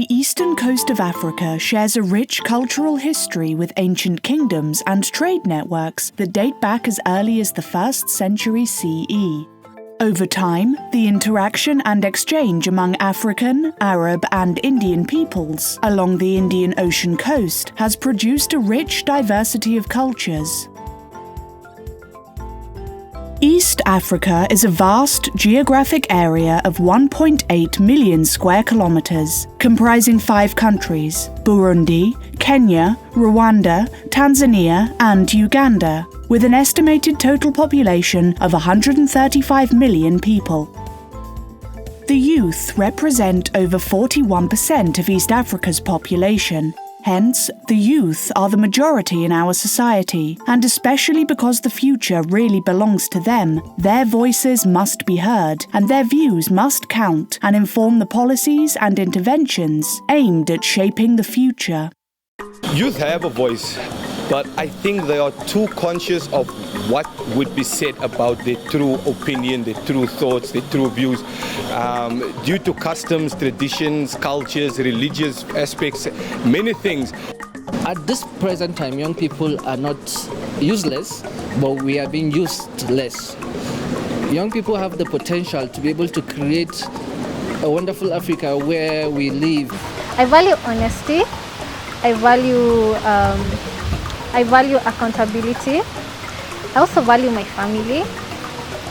The eastern coast of Africa shares a rich cultural history with ancient kingdoms and trade networks that date back as early as the 1st century CE. Over time, the interaction and exchange among African, Arab, and Indian peoples along the Indian Ocean coast has produced a rich diversity of cultures. East Africa is a vast geographic area of 1.8 million square kilometers, comprising 5 countries: Burundi, Kenya, Rwanda, Tanzania, and Uganda, with an estimated total population of 135 million people. The youth represent over 41% of East Africa's population. Hence, the youth are the majority in our society, and especially because the future really belongs to them, their voices must be heard, and their views must count and inform the policies and interventions aimed at shaping the future. Youth have a voice, but I think they are too conscious of what would be said about their true opinion, their true thoughts, their true views, due to customs, traditions, cultures, religious aspects, many things. At this present time, young people are not useless, but we are being used less. Young people have the potential to be able to create a wonderful Africa where we live. I value honesty. I value accountability. I also value my family.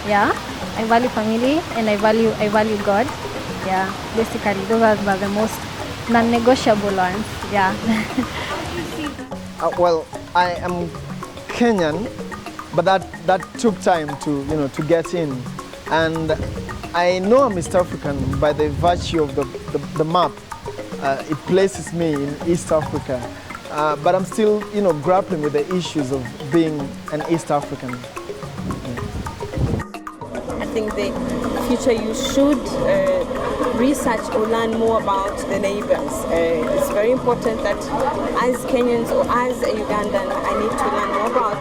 Yeah, I value family, and I value God. Yeah, basically those are the most non-negotiable ones. Yeah. Well, I am Kenyan, but that took time to get in, and I know I'm East African by the virtue of the map. It places me in East Africa. But I'm still, grappling with the issues of being an East African. I think the future you should research or learn more about the neighbors. It's very important that as Kenyans or as a Ugandan, I need to learn more about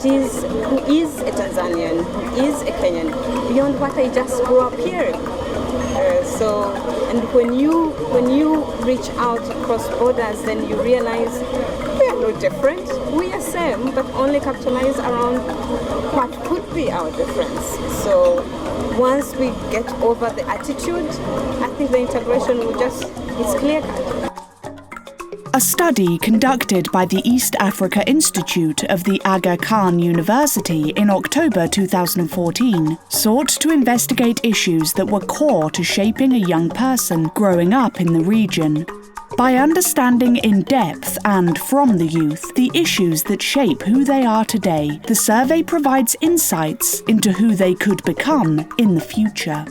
who is a Tanzanian, who is a Kenyan, beyond what I just grew up hearing. And when you reach out across borders, then you realize we are no different. We are same, but only capitalize around what could be our difference. So once we get over the attitude, I think the integration it's clear-cut. A study conducted by the East Africa Institute of the Aga Khan University in October 2014 sought to investigate issues that were core to shaping a young person growing up in the region. By understanding in depth and from the youth the issues that shape who they are today, the survey provides insights into who they could become in the future.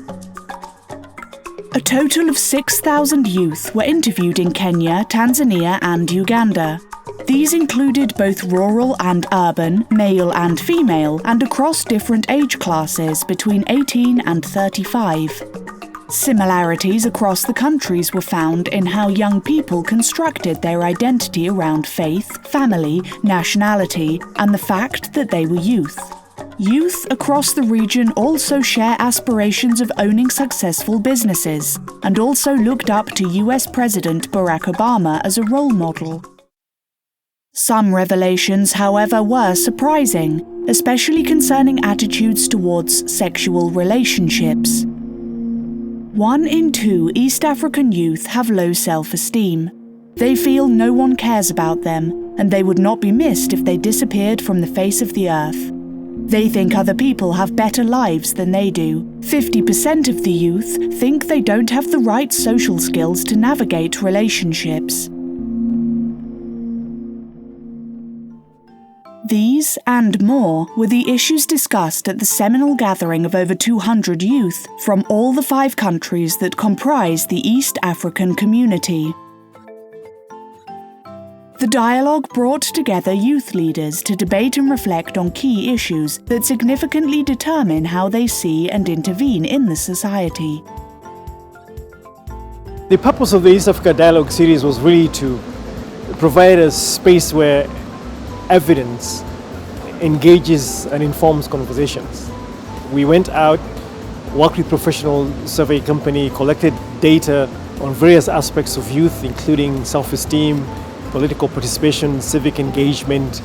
A total of 6,000 youth were interviewed in Kenya, Tanzania, and Uganda. These included both rural and urban, male and female, and across different age classes between 18 and 35. Similarities across the countries were found in how young people constructed their identity around faith, family, nationality, and the fact that they were youth. Youth across the region also share aspirations of owning successful businesses, and also looked up to US President Barack Obama as a role model. Some revelations, however, were surprising, especially concerning attitudes towards sexual relationships. 1 in 2 East African youth have low self-esteem. They feel no one cares about them, and they would not be missed if they disappeared from the face of the earth. They think other people have better lives than they do. 50% of the youth think they don't have the right social skills to navigate relationships. These and more were the issues discussed at the seminal gathering of over 200 youth from all the 5 countries that comprise the East African community. The dialogue brought together youth leaders to debate and reflect on key issues that significantly determine how they see and intervene in the society. The purpose of the East Africa Dialogue series was really to provide a space where evidence engages and informs conversations. We went out, worked with professional survey company, collected data on various aspects of youth, including self-esteem, political participation, civic engagement,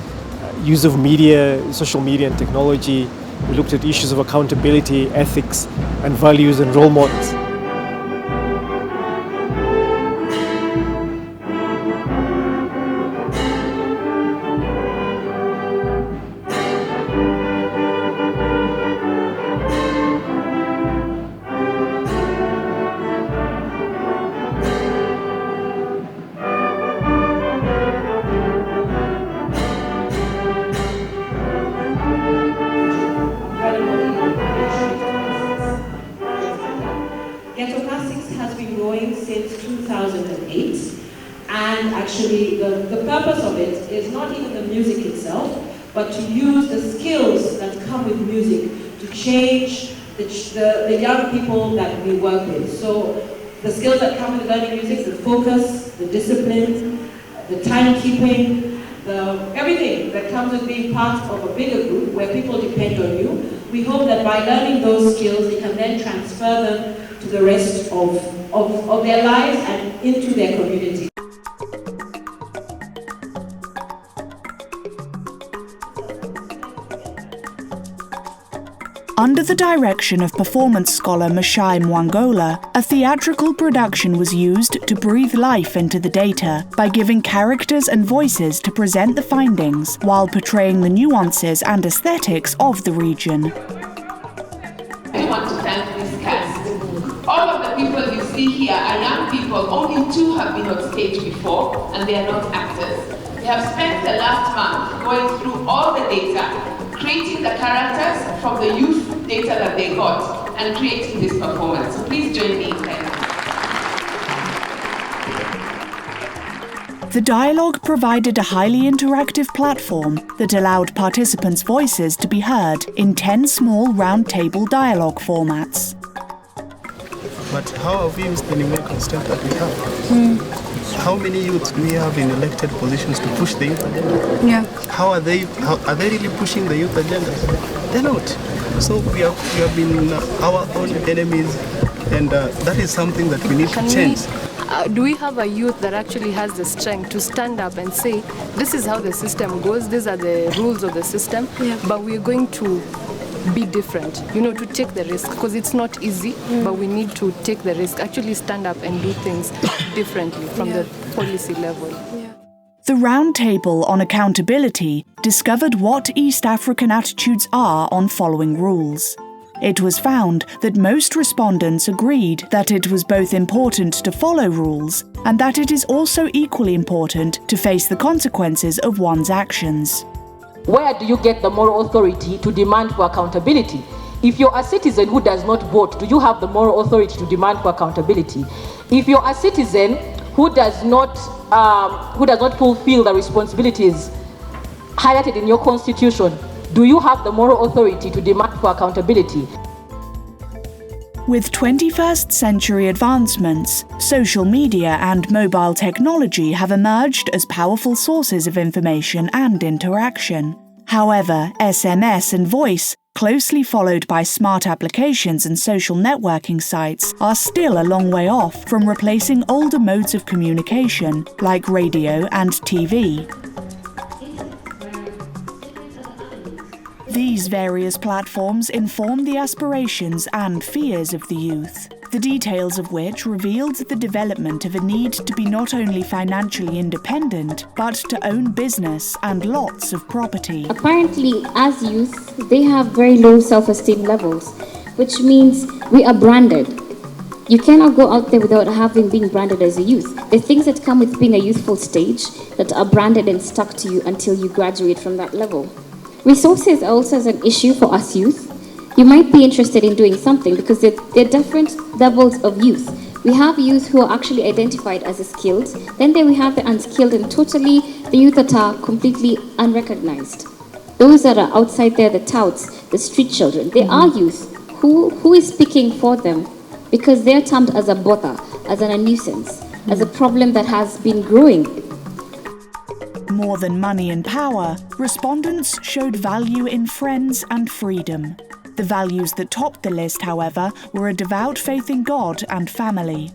use of media, social media and technology. We looked at issues of accountability, ethics and values and role models. Ghetto Classics has been going since 2008, and actually the purpose of it is not even the music itself, but to use the skills that come with music to change the young people that we work with. So the skills that come with learning music, the focus, the discipline, the timekeeping, everything that comes with being part of a bigger group where people depend on you. We hope that by learning those skills, they can then transfer them to the rest of their lives and into their community. Under the direction of performance scholar Mashai Mwangola, a theatrical production was used to breathe life into the data by giving characters and voices to present the findings while portraying the nuances and aesthetics of the region. I want to thank this cast. All of the people you see here are young people. Only 2 have been on stage before, and they are not actors. They have spent the last month going through all the data, creating the characters from the youth data that they got, and creating this performance. So please join me in that. The dialogue provided a highly interactive platform that allowed participants' voices to be heard in 10 small round-table dialogue formats. But how have we used the numerical strength that we have? How many youths do we have in elected positions to push the youth agenda? Yeah. Are they really pushing the youth agenda? They're not. So we have been our own enemies, and that is something that we need to change. Do we have a youth that actually has the strength to stand up and say, this is how the system goes, these are the rules of the system, but we're going to be different, to take the risk, because it's not easy, but we need to take the risk, actually stand up and do things differently from the policy level. The Roundtable on Accountability discovered what East African attitudes are on following rules. It was found that most respondents agreed that it was both important to follow rules and that it is also equally important to face the consequences of one's actions. Where do you get the moral authority to demand for accountability? If you're a citizen who does not vote, do you have the moral authority to demand for accountability? If you're a citizen who does not fulfill the responsibilities highlighted in your constitution, do you have the moral authority to demand for accountability? With 21st century advancements, social media and mobile technology have emerged as powerful sources of information and interaction. However, SMS and voice, closely followed by smart applications and social networking sites, are still a long way off from replacing older modes of communication, like radio and TV. These various platforms inform the aspirations and fears of the youth, the details of which revealed the development of a need to be not only financially independent, but to own business and lots of property. Apparently, as youth, they have very low self-esteem levels, which means we are branded. You cannot go out there without being branded as a youth. The things that come with being a youthful stage that are branded and stuck to you until you graduate from that level. Resources are also an issue for us youth. You might be interested in doing something because there are different levels of youth. We have youth who are actually identified as skilled. Then we have the unskilled and totally the youth that are completely unrecognized. Those that are outside there, the touts, the street children, they are youth. Who is speaking for them? Because they're termed as a bother, as a nuisance, as a problem that has been growing. More than money and power, respondents showed value in friends and freedom. The values that topped the list, however, were a devout faith in God and family.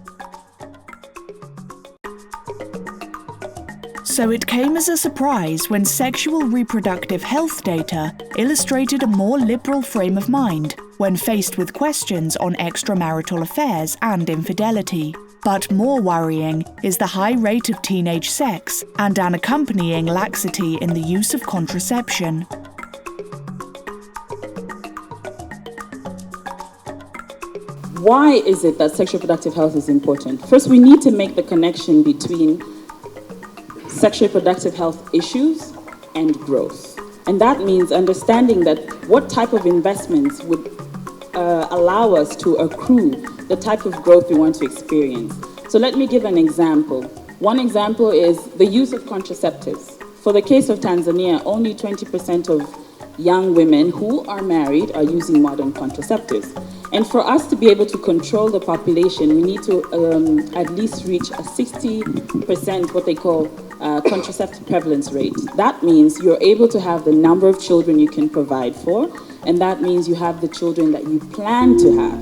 So it came as a surprise when sexual reproductive health data illustrated a more liberal frame of mind when faced with questions on extramarital affairs and infidelity. But more worrying is the high rate of teenage sex and an accompanying laxity in the use of contraception. Why is it that sexual reproductive health is important? First, we need to make the connection between sexual reproductive health issues and growth. And that means understanding that what type of investments would allow us to accrue the type of growth we want to experience. So let me give an example. One example is the use of contraceptives. For the case of Tanzania, only 20% of young women who are married are using modern contraceptives. And for us to be able to control the population, we need to at least reach a 60%, what they call contraceptive prevalence rate. That means you're able to have the number of children you can provide for, and that means you have the children that you plan to have.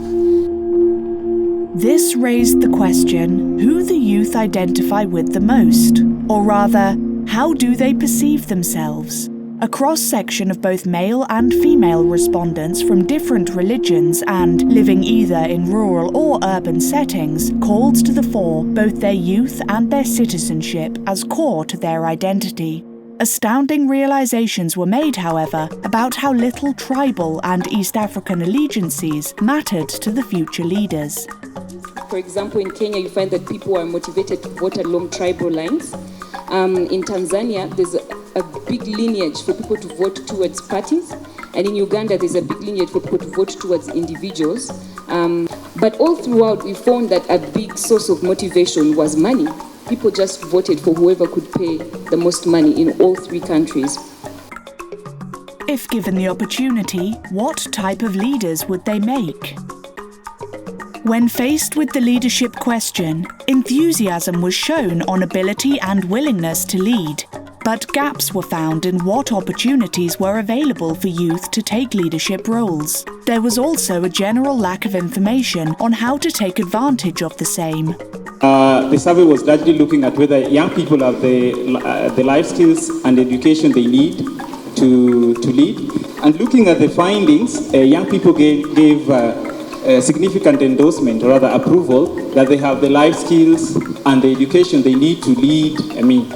This raised the question, who the youth identify with the most? Or rather, how do they perceive themselves? A cross-section of both male and female respondents from different religions and living either in rural or urban settings called to the fore both their youth and their citizenship as core to their identity. Astounding realizations were made, however, about how little tribal and East African allegiances mattered to the future leaders. For example, in Kenya, you find that people are motivated to vote along tribal lines. In Tanzania, there's a big lineage for people to vote towards parties. And in Uganda, there's a big lineage for people to vote towards individuals. But all throughout, we found that a big source of motivation was money. People just voted for whoever could pay the most money in all three countries. If given the opportunity, what type of leaders would they make? When faced with the leadership question, enthusiasm was shown on ability and willingness to lead, but gaps were found in what opportunities were available for youth to take leadership roles. There was also a general lack of information on how to take advantage of the same. The survey was largely looking at whether young people have the life skills and education they need to lead. And looking at the findings, young people gave significant endorsement, or rather approval, that they have the life skills and the education they need to lead,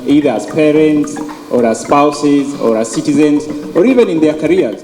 either as parents, or as spouses, or as citizens, or even in their careers.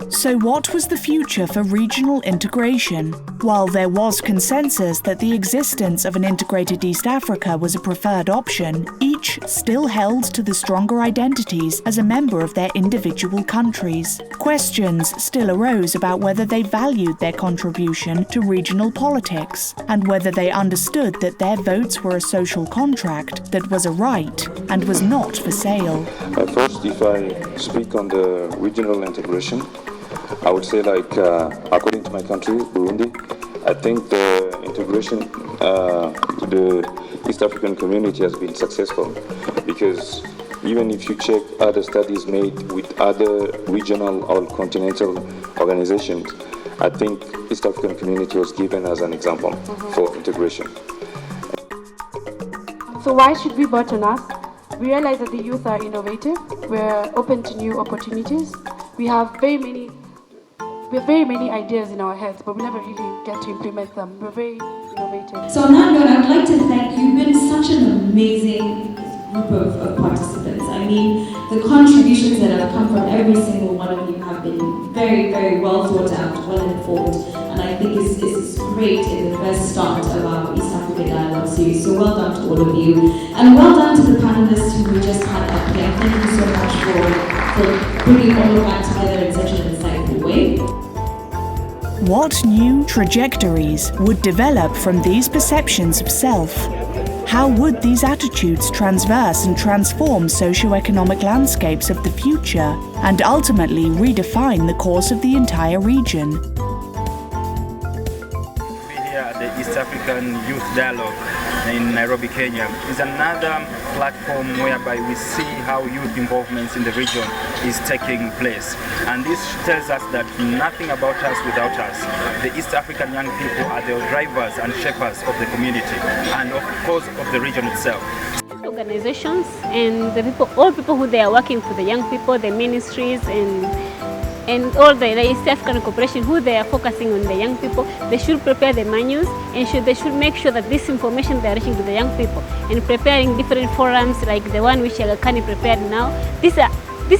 So what was the future for regional integration? While there was consensus that the existence of an integrated East Africa was a preferred option, each still held to the stronger identities as a member of their individual countries. Questions still arose about whether they valued their contribution to regional politics, and whether they understood that their votes were a social contract that was a right and was not for sale. First, if I speak on the regional integration, I would say, according to my country, Burundi, I think the integration to the East African community has been successful, because even if you check other studies made with other regional or continental organizations, I think East African community was given as an example for integration. So why should we vote on us? We realize that the youth are innovative, we're open to new opportunities, we have very many ideas in our heads, but we never really get to implement them. We're very innovative. So on that note, I'd like to thank you. You've been such an amazing group of participants. I mean, the contributions that have come from every single one of you have been very, very well thought out, well informed, and I think it's great in the first start of our East Africa Dialogue series. So well done to all of you, and well done to the panelists who we just had up here. Thank you so much for bringing all of that together in such an insightful way. What new trajectories would develop from these perceptions of self? How would these attitudes transverse and transform socio-economic landscapes of the future, and ultimately redefine the course of the entire region? Here at the East African Youth Dialogue in Nairobi, Kenya, is another platform whereby we see how youth involvement in the region is taking place. And this tells us that nothing about us without us. The East African young people are the drivers and shapers of the community and of course of the region itself. organizations and the people, all people who they are working for the young people, the ministries and all the East African Cooperation, who they are focusing on the young people, they should prepare the manuals and they should make sure that this information they are reaching to the young people and preparing different forums like the one which Aga Khan prepared now. These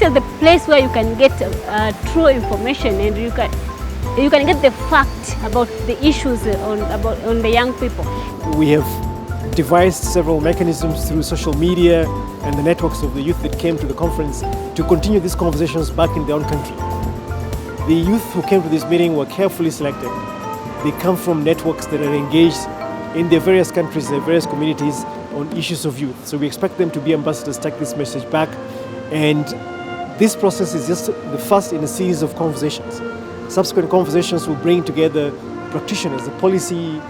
are the place where you can get true information and you can get the fact about the issues on the young people. We have devised several mechanisms through social media and the networks of the youth that came to the conference to continue these conversations back in their own country. The youth who came to this meeting were carefully selected. They come from networks that are engaged in their various countries, their various communities on issues of youth. So we expect them to be ambassadors, take this message back. And this process is just the first in a series of conversations. Subsequent conversations will bring together practitioners, the policy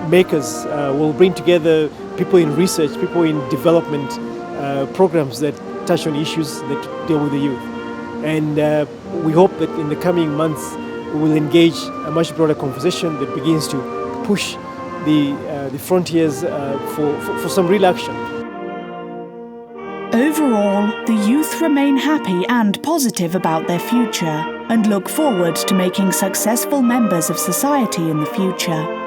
makers, will bring together people in research, people in development programs that touch on issues that deal with the youth. And we hope that in the coming months we will engage a much broader conversation that begins to push the frontiers for some real action. Overall, the youth remain happy and positive about their future and look forward to making successful members of society in the future.